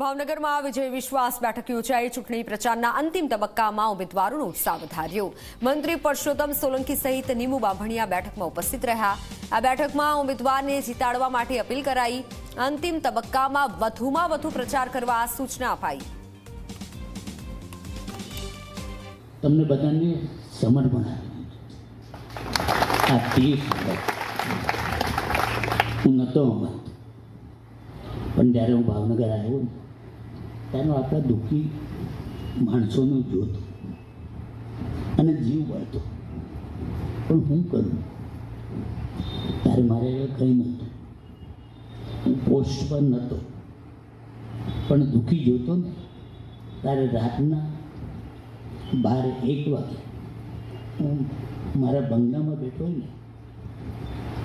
ભાવનગરમાં વિજય વિશ્વાસ બેઠક યોજાઈ ચૂંટણી પ્રચારના અંતિમ તબક્કામાં ઉમેદવારોનો ઉત્સાહ વધાર્યો। મંત્રી પરસોત્તમ સોલંકી સહિત નીમુ બાંભણિયા બેઠકમાં ઉપસ્થિત રહ્યા। આ બેઠકમાં ઉમેદવારને જીતાડવા માટે અપીલ કરાઈ। અંતિમ તબક્કામાં વધુમાં વધુ પ્રચાર કરવા સૂચના અપાઈ। તમને બધાને સમર્પણ આ 30 હું નહોતો પણ જ્યારે હું ભાવનગર આવ્યો ત્યારે આપણા દુઃખી માણસોનું જોતો અને જીવ બળતો, પણ હું કરું ત્યારે મારે કંઈ નહોતું, હું પોસ્ટ પર નહોતો, પણ દુઃખી જોતો ને ત્યારે રાતના 12-1 વાગે હું મારા બંગલામાં બેઠો ને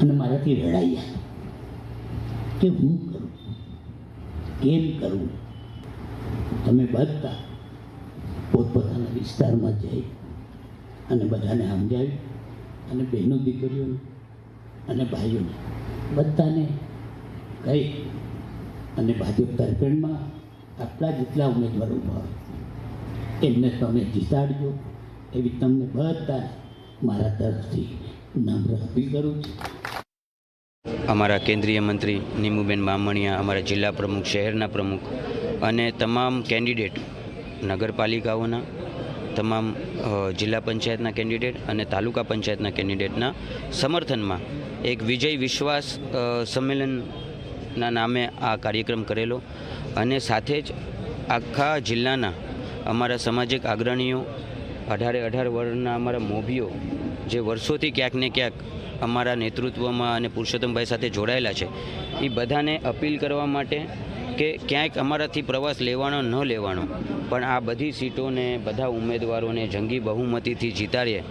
અને મારાથી રડાયા કે હું કરું, કેમ કરવું। તમે બધા પોતપોતાના વિસ્તારમાં જઈ અને બધાને સમજાવી અને બહેનો દીકરીઓને અને ભાઈઓને બધાને કહી અને ભાજપ તરફેણમાં આટલા જેટલા ઉમેદવારો ઉભા એમને તમે જીતાડજો એવી તમને બધાને મારા તરફથી નમ્ર અપીલ કરું છું। અમારા કેન્દ્રીય મંત્રી નીમુબેન બામણિયા, અમારા જિલ્લા પ્રમુખ, શહેરના પ્રમુખ અને તમામ કેન્ડિડેટ નગરપાલિકાઓના, તમામ જિલ્લા પંચાયતના કેન્ડિડેટ અને તાલુકા પંચાયતના કેન્ડિડેટના સમર્થનમાં એક વિજય વિશ્વાસ સંમેલનના નામે આ કાર્યક્રમ કરેલો અને સાથે જ આખા જિલ્લાના અમારા સામાજિક અગ્રણીઓ, 18 વર્ષના અમારા મોભીઓ જે વર્ષોથી ક્યાંક ને ક્યાંક અમારા નેતૃત્વમાં અને પુરુષોત્તમભાઈ સાથે જોડાયેલા છે, એ બધાને અપીલ કરવા માટે કે ક્યાંક અમારાથી પ્રવાસ લેવાનો ન લેવાનો, પણ આ બધી સીટોને બધા ઉમેદવારોને જંગી બહુમતીથી જીતાડીએ।